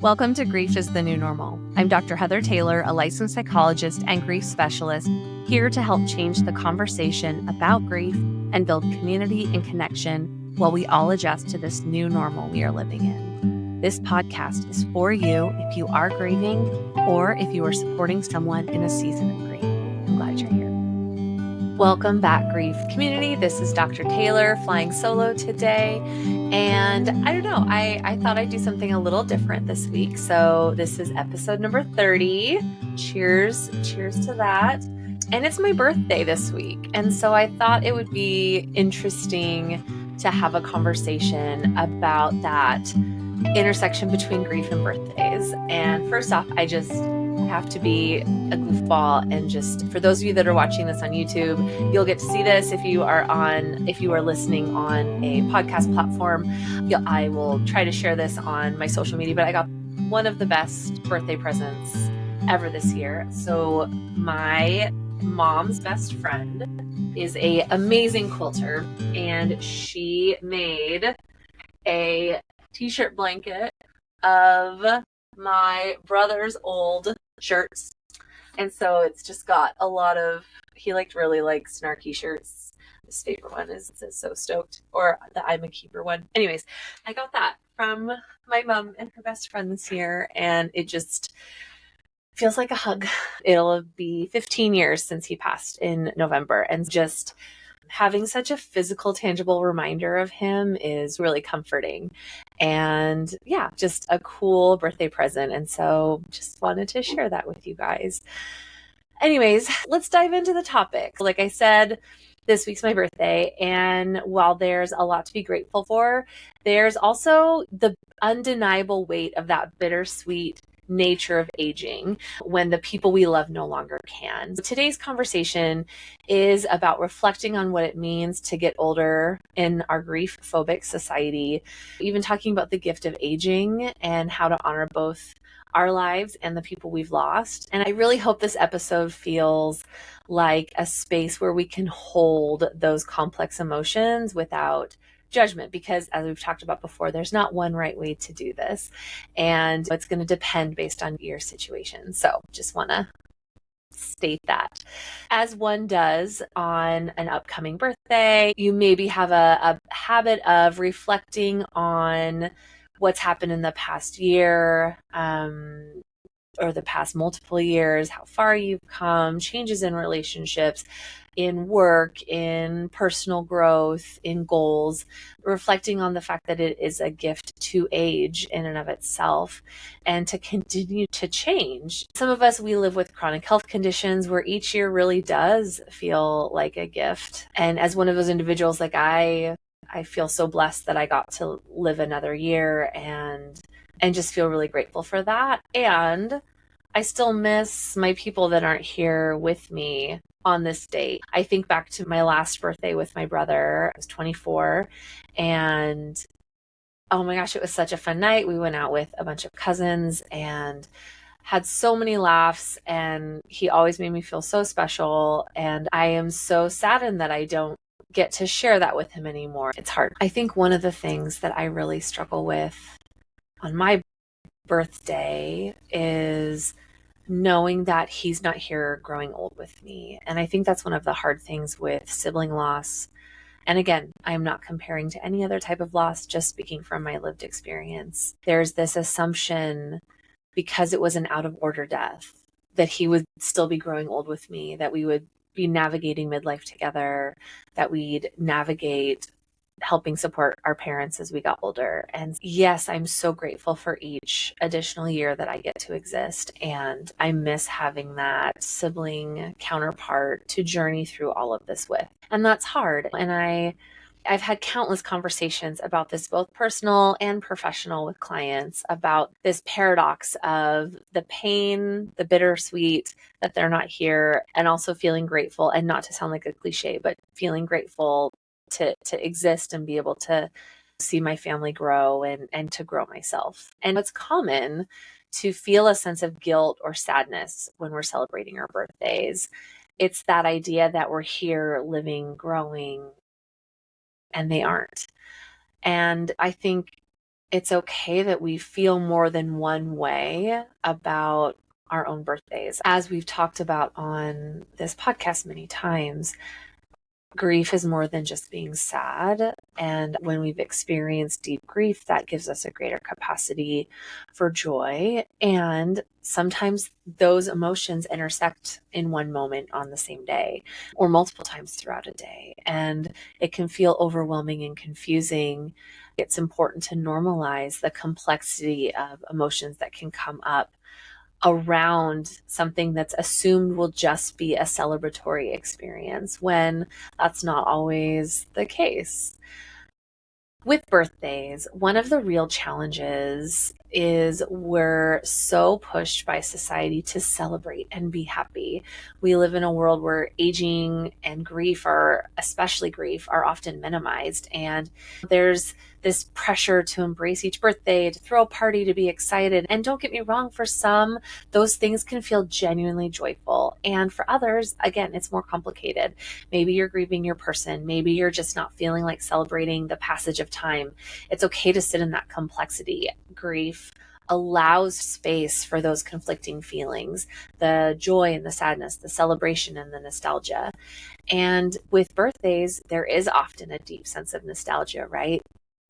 Welcome to Grief is the New Normal. I'm Dr. Heather Taylor, a licensed psychologist and grief specialist, here to help change the conversation about grief and build community and connection while we all adjust to this new normal we are living in. This podcast is for you if you are grieving or if you are supporting someone in a season of grief. I'm glad you're here. Welcome back, grief community. This is Dr. Taylor flying solo today. And I don't know, I thought I'd do something a little different this week. So this is episode number 30. Cheers to that. And it's my birthday this week. And so I thought it would be interesting to have a conversation about that intersection between grief and birthdays. And first off, I just have to be a goofball, and just for those of you that are watching this on YouTube, you'll get to see this. If you are listening on a podcast platform, I will try to share this on my social media, but I got one of the best birthday presents ever this year. So my mom's best friend is a amazing quilter, and she made a t-shirt blanket of my brother's old shirts. And so it's just got a lot of, he really likes snarky shirts. His favorite one is So Stoked, or the I'm a Keeper one. Anyways, I got that from my mom and her best friend this year, and it just feels like a hug. It'll be 15 years since he passed in November, and just having such a physical, tangible reminder of him is really comforting. And yeah, just a cool birthday present. And so just wanted to share that with you guys. Anyways, let's dive into the topic. Like I said, this week's my birthday. And while there's a lot to be grateful for, there's also the undeniable weight of that bittersweet nature of aging when the people we love no longer can. Today's conversation is about reflecting on what it means to get older in our grief-phobic society, even talking about the gift of aging and how to honor both our lives and the people we've lost. And I really hope this episode feels like a space where we can hold those complex emotions without judgment, because as we've talked about before, there's not one right way to do this, and it's going to depend based on your situation. So just want to state that. As one does on an upcoming birthday, you maybe have a habit of reflecting on what's happened in the past year, or the past multiple years, how far you've come, changes in relationships, in work, in personal growth, in goals, reflecting on the fact that it is a gift to age in and of itself and to continue to change. Some of us, we live with chronic health conditions where each year really does feel like a gift. And as one of those individuals, I feel so blessed that I got to live another year and just feel really grateful for that. And I still miss my people that aren't here with me on this date. I think back to my last birthday with my brother. I was 24, and oh my gosh, it was such a fun night. We went out with a bunch of cousins and had so many laughs, and he always made me feel so special. And I am so saddened that I don't get to share that with him anymore. It's hard. I think one of the things that I really struggle with on my birthday is knowing that he's not here growing old with me. And I think that's one of the hard things with sibling loss. And again, I'm not comparing to any other type of loss, just speaking from my lived experience. There's this assumption, because it was an out of order death, that he would still be growing old with me, that we would be navigating midlife together, that we'd navigate helping support our parents as we got older. And yes, I'm so grateful for each additional year that I get to exist. And I miss having that sibling counterpart to journey through all of this with. And that's hard. And I've had countless conversations about this, both personal and professional, with clients about this paradox of the pain, the bittersweet that they're not here, and also feeling grateful, and not to sound like a cliche, but feeling grateful to exist and be able to see my family grow and to grow myself. And it's common to feel a sense of guilt or sadness when we're celebrating our birthdays. It's that idea that we're here living, growing, and they aren't. And I think it's okay that we feel more than one way about our own birthdays. As we've talked about on this podcast many times, grief is more than just being sad. And when we've experienced deep grief, that gives us a greater capacity for joy. And sometimes those emotions intersect in one moment on the same day or multiple times throughout a day. And it can feel overwhelming and confusing. It's important to normalize the complexity of emotions that can come up around something that's assumed will just be a celebratory experience when that's not always the case. With birthdays, one of the real challenges is we're so pushed by society to celebrate and be happy. We live in a world where aging and grief especially grief, are often minimized. And there's this pressure to embrace each birthday, to throw a party, to be excited. And don't get me wrong, for some, those things can feel genuinely joyful. And for others, again, it's more complicated. Maybe you're grieving your person. Maybe you're just not feeling like celebrating the passage of time. It's okay to sit in that complexity. Grief allows space for those conflicting feelings, the joy and the sadness, the celebration and the nostalgia. And with birthdays, there is often a deep sense of nostalgia, right?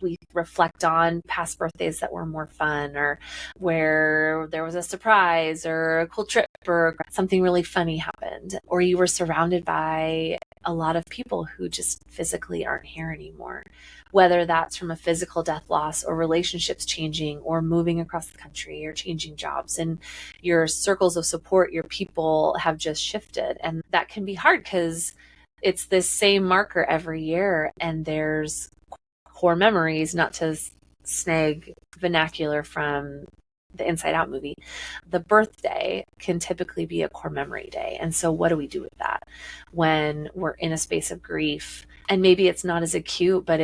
We reflect on past birthdays that were more fun, or where there was a surprise or a cool trip or something really funny happened, or you were surrounded by a lot of people who just physically aren't here anymore, whether that's from a physical death loss or relationships changing or moving across the country or changing jobs, and your circles of support, your people have just shifted. And that can be hard because it's this same marker every year, and there's core memories, not to snag vernacular from the Inside Out movie. The birthday can typically be a core memory day. And so what do we do with that when we're in a space of grief? And maybe it's not as acute, but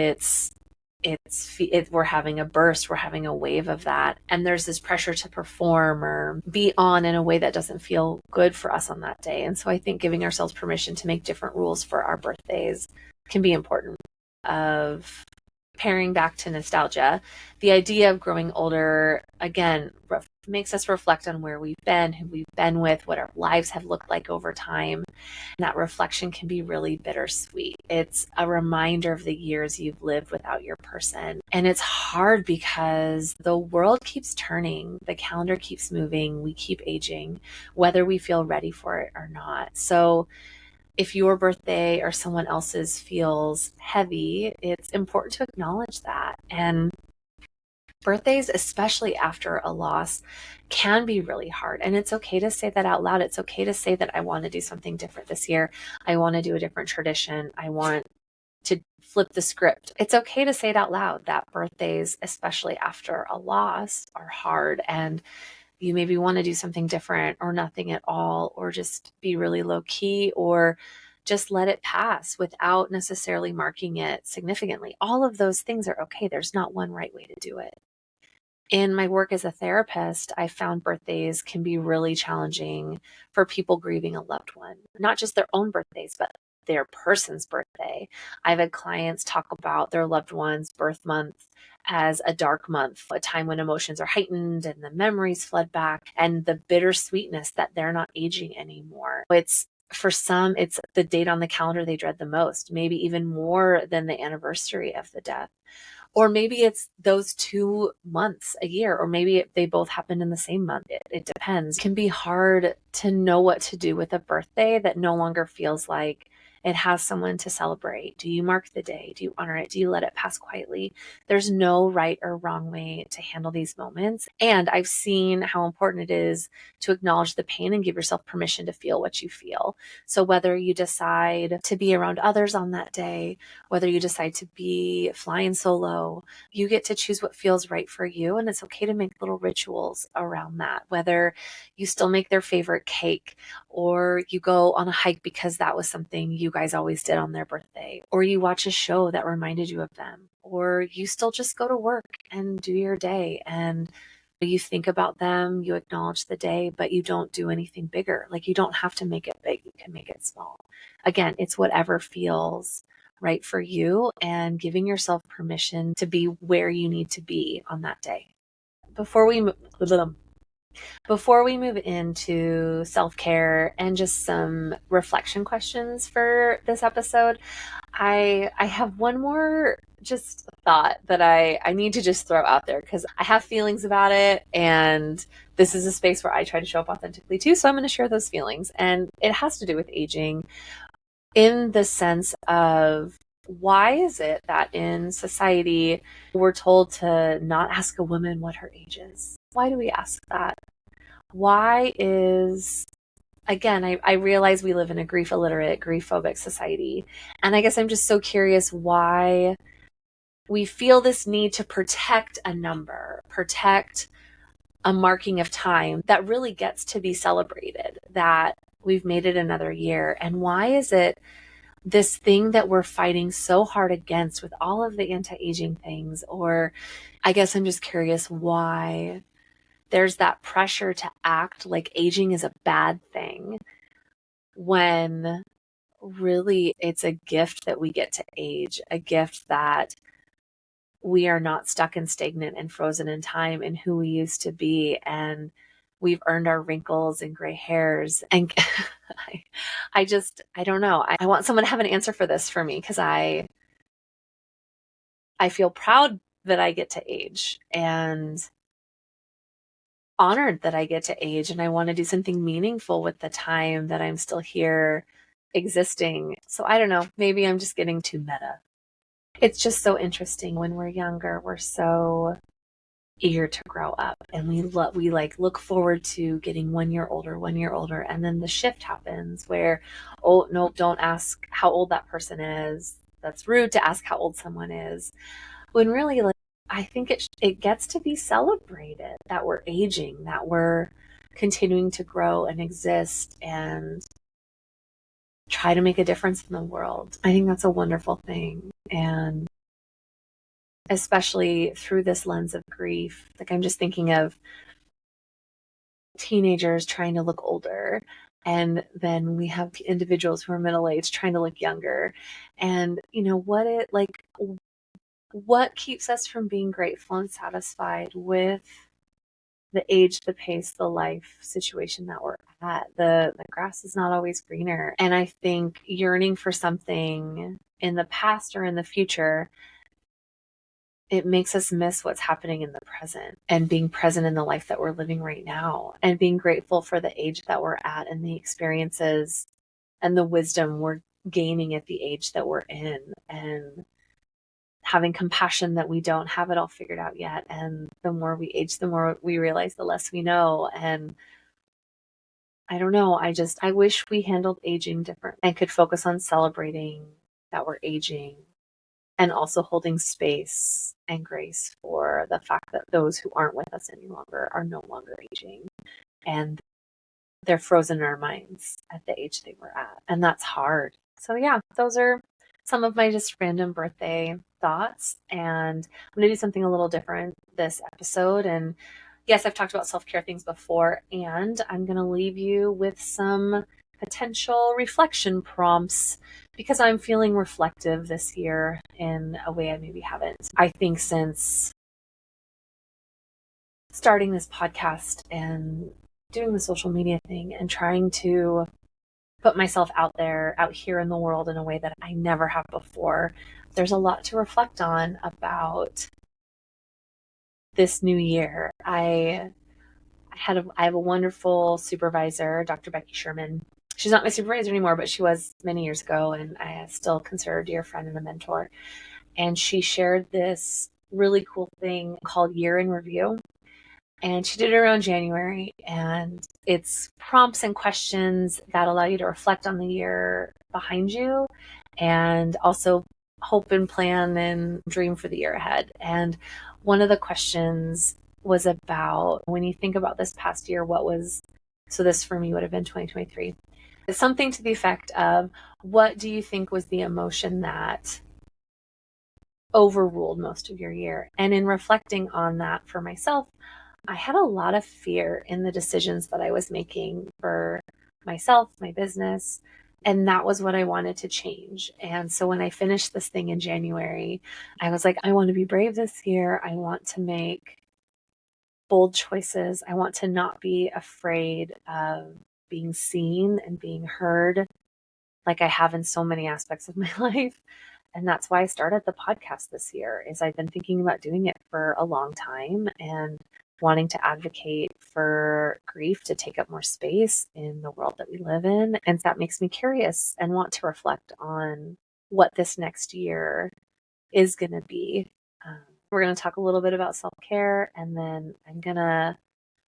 we're having a burst, we're having a wave of that. And there's this pressure to perform or be on in a way that doesn't feel good for us on that day. And so I think giving ourselves permission to make different rules for our birthdays can be important. Of pairing back to nostalgia, the idea of growing older, again, makes us reflect on where we've been, who we've been with, what our lives have looked like over time. And that reflection can be really bittersweet. It's a reminder of the years you've lived without your person. And it's hard because the world keeps turning, the calendar keeps moving, we keep aging, whether we feel ready for it or not. So if your birthday or someone else's feels heavy, it's important to acknowledge that. And birthdays, especially after a loss, can be really hard. And it's okay to say that out loud. It's okay to say that I want to do something different this year. I want to do a different tradition. I want to flip the script. It's okay to say it out loud that birthdays, especially after a loss, are hard, and you maybe want to do something different or nothing at all, or just be really low key, or just let it pass without necessarily marking it significantly. All of those things are okay. There's not one right way to do it. In my work as a therapist, I found birthdays can be really challenging for people grieving a loved one, not just their own birthdays, but their person's birthday. I've had clients talk about their loved one's birth month as a dark month, a time when emotions are heightened and the memories flood back, and the bittersweetness that they're not aging anymore. For some, it's the date on the calendar they dread the most, maybe even more than the anniversary of the death. Or maybe it's those 2 months a year, or maybe they both happen in the same month. It depends. It can be hard to know what to do with a birthday that no longer feels like it has someone to celebrate. Do you mark the day? Do you honor it? Do you let it pass quietly? There's no right or wrong way to handle these moments. And I've seen how important it is to acknowledge the pain and give yourself permission to feel what you feel. So whether you decide to be around others on that day, whether you decide to be flying solo, you get to choose what feels right for you. And it's okay to make little rituals around that, whether you still make their favorite cake, or you go on a hike because that was something you guys always did on their birthday, or you watch a show that reminded you of them, or you still just go to work and do your day and you think about them, you acknowledge the day, but you don't do anything bigger. Like, you don't have to make it big, you can make it small. Again, it's whatever feels right for you and giving yourself permission to be where you need to be on that day. Before we move into self-care and just some reflection questions for this episode, I have one more just thought that I need to just throw out there because I have feelings about it, and this is a space where I try to show up authentically too. So I'm going to share those feelings, and it has to do with aging in the sense of, why is it that in society we're told to not ask a woman what her age is? Why do we ask that? Why is, again, I realize we live in a grief illiterate, grief phobic society. And I guess I'm just so curious why we feel this need to protect a number, protect a marking of time that really gets to be celebrated, that we've made it another year. And why is it this thing that we're fighting so hard against with all of the anti-aging things? Or I guess I'm just curious why there's that pressure to act like aging is a bad thing when really it's a gift that we get to age, a gift that we are not stuck and stagnant and frozen in time in who we used to be, and we've earned our wrinkles and gray hairs. And I don't know. I want someone to have an answer for this for me, because I feel proud that I get to age and honored that I get to age, and I want to do something meaningful with the time that I'm still here existing. So I don't know, maybe I'm just getting too meta. It's just so interesting. When we're younger, we're so eager to grow up, and we look forward to getting 1 year older, and then the shift happens where, oh no, don't ask how old that person is. That's rude to ask how old someone is. When really, I think it gets to be celebrated that we're aging, that we're continuing to grow and exist and try to make a difference in the world. I think that's a wonderful thing. And especially through this lens of grief, I'm just thinking of teenagers trying to look older, and then we have individuals who are middle-aged trying to look younger. And what keeps us from being grateful and satisfied with the age, the pace, the life situation that we're at? The grass is not always greener. And I think yearning for something in the past or in the future, it makes us miss what's happening in the present, and being present in the life that we're living right now, and being grateful for the age that we're at and the experiences and the wisdom we're gaining at the age that we're in, and having compassion that we don't have it all figured out yet. And the more we age, the more we realize the less we know. And I don't know, I wish we handled aging different and could focus on celebrating that we're aging, and also holding space and grace for the fact that those who aren't with us any longer are no longer aging, and they're frozen in our minds at the age they were at. And that's hard. So yeah, those are some of my just random birthday thoughts. And I'm going to do something a little different this episode. And yes, I've talked about self-care things before, and I'm going to leave you with some potential reflection prompts, because I'm feeling reflective this year in a way I maybe haven't. I think since starting this podcast and doing the social media thing and trying to put myself out here in the world in a way that I never have before, there's a lot to reflect on about this new year. I have a wonderful supervisor, Dr. Becky Sherman. She's not my supervisor anymore, but she was many years ago, and I still consider her a dear friend and a mentor. And she shared this really cool thing called Year in Review. And she did it around January, and it's prompts and questions that allow you to reflect on the year behind you, and also hope and plan and dream for the year ahead. And one of the questions was about, when you think about this past year, so this for me would have been 2023. It's something to the effect of, what do you think was the emotion that overruled most of your year? And in reflecting on that for myself, I had a lot of fear in the decisions that I was making for myself, my business, And that was what I wanted to change. And so when I finished this thing in January, I was like, I want to be brave this year. I want to make bold choices. I want to not be afraid of being seen and being heard like I have in so many aspects of my life. And that's why I started the podcast this year. Is I've been thinking about doing it for a long time and wanting to advocate for grief to take up more space in the world that we live in. And that makes me curious and want to reflect on what this next year is going to be. We're going to talk a little bit about self-care, and then I'm going to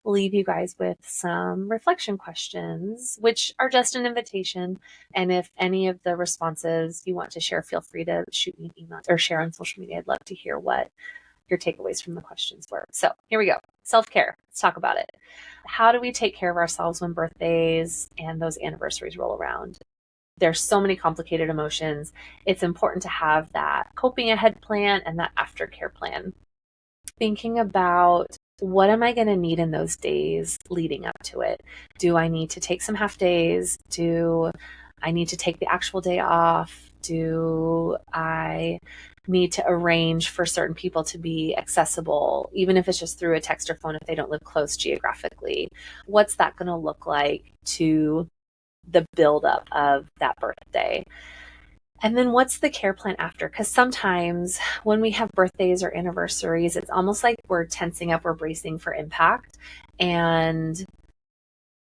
leave you guys with some reflection questions, which are just an invitation. And if any of the responses you want to share, feel free to shoot me an email or share on social media. I'd love to hear what your takeaways from the questions were. So here we go. Self-care. Let's talk about it. How do we take care of ourselves when birthdays and those anniversaries roll around? There's so many complicated emotions. It's important to have that coping ahead plan and that aftercare plan. Thinking about, what am I going to need in those days leading up to it? Do I need to take some half days? Do I need to take the actual day off? Do I need to arrange for certain people to be accessible, even if it's just through a text or phone if they don't live close geographically? What's that going to look like to the buildup of that birthday? And then what's the care plan after? Because sometimes when we have birthdays or anniversaries, it's almost like we're tensing up, we're bracing for impact. And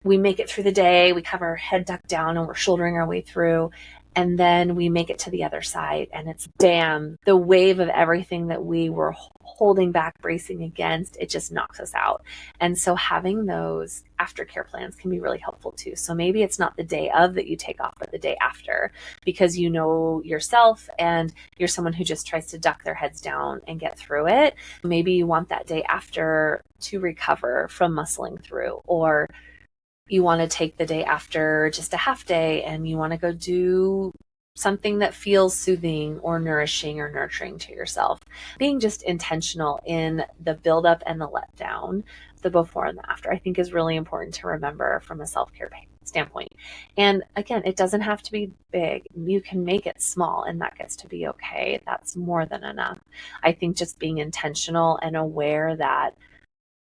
we make it through the day, we have our head ducked down and we're shouldering our way through. And then we make it to the other side and it's bam, the wave of everything that we were holding back, bracing against, it just knocks us out. And so having those aftercare plans can be really helpful too. So maybe it's not the day of that you take off, but the day after, because you know yourself and you're someone who just tries to duck their heads down and get through it. Maybe you want that day after to recover from muscling through, or you want to take the day after just a half day and you want to go do something that feels soothing or nourishing or nurturing to yourself. Being just intentional in the buildup and the letdown, the before and the after, I think is really important to remember from a self-care standpoint. And again, it doesn't have to be big. You can make it small and that gets to be okay. That's more than enough. I think just being intentional and aware that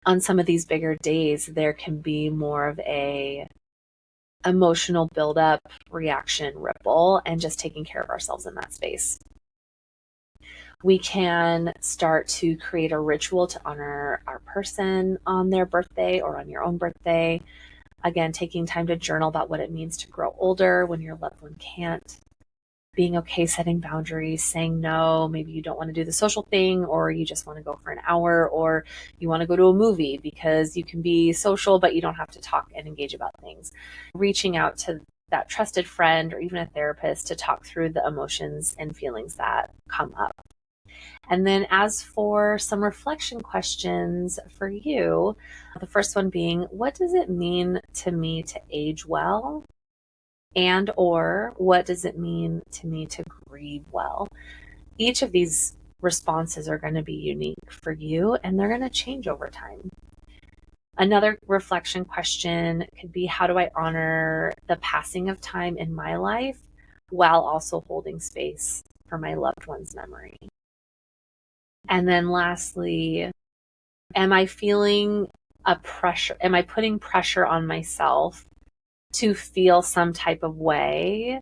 on some of these bigger days, there can be more of a emotional buildup, reaction, ripple, and just taking care of ourselves in that space. We can start to create a ritual to honor our person on their birthday or on your own birthday. Again, taking time to journal about what it means to grow older when your loved one can't. Being okay setting boundaries, saying no, maybe you don't want to do the social thing, or you just want to go for an hour, or you want to go to a movie because you can be social, but you don't have to talk and engage about things. Reaching out to that trusted friend or even a therapist to talk through the emotions and feelings that come up. And then as for some reflection questions for you, the first one being, what does it mean to me to age well? And or what does it mean to me to grieve well? Each of these responses are going to be unique for you and they're going to change over time. Another reflection question could be, how do I honor the passing of time in my life while also holding space for my loved one's memory? And then lastly, am I feeling a pressure? Am I putting pressure on myself to feel some type of way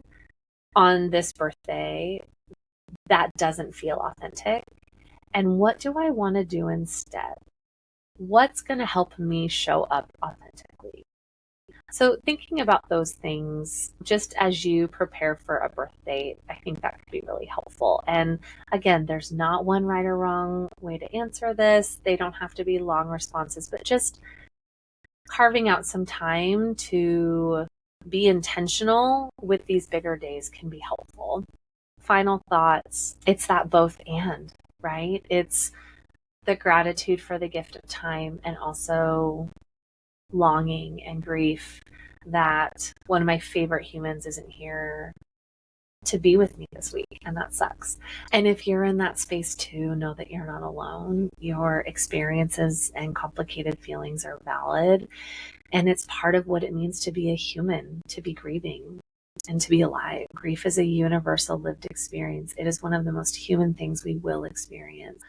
on this birthday that doesn't feel authentic? And what do I want to do instead? What's going to help me show up authentically? So thinking about those things just as you prepare for a birthday, I think that could be really helpful. And again, there's not one right or wrong way to answer this. They don't have to be long responses, but just carving out some time to be intentional with these bigger days can be helpful. Final thoughts, it's that both and, right? It's the gratitude for the gift of time and also longing and grief that one of my favorite humans isn't here to be with me this week, and that sucks. And if you're in that space too, know that you're not alone. Your experiences and complicated feelings are valid, and it's part of what it means to be a human, to be grieving. and to be alive. Grief is a universal lived experience. It is one of the most human things we will experience.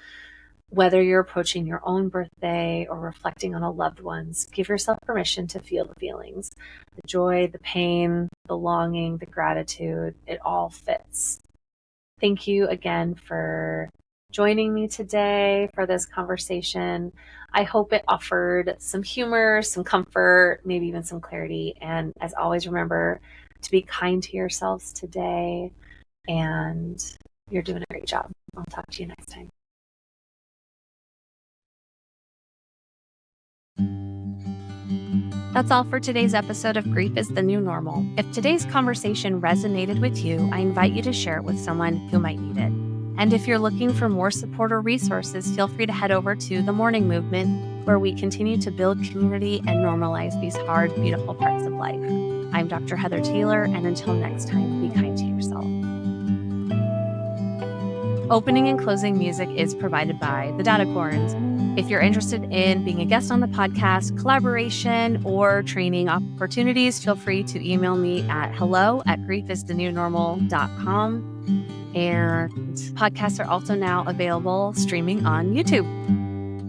Whether you're approaching your own birthday or reflecting on a loved one's, give yourself permission to feel the feelings, the joy, the pain, the longing, the gratitude. It all fits. Thank you again for joining me today for this conversation. I hope it offered some humor, some comfort, maybe even some clarity. And as always, remember to be kind to yourselves today. And you're doing a great job. I'll talk to you next time. That's all for today's episode of Grief is the New Normal. If today's conversation resonated with you, I invite you to share it with someone who might need it. And if you're looking for more support or resources, feel free to head over to The Morning Movement, where we continue to build community and normalize these hard, beautiful parts of life. I'm Dr. Heather Taylor, and until next time, be kind to yourself. Opening and closing music is provided by The Datacorns. If you're interested in being a guest on the podcast, collaboration, or training opportunities, feel free to email me at hello@griefisthenewnormal.com. And podcasts are also now available streaming on YouTube.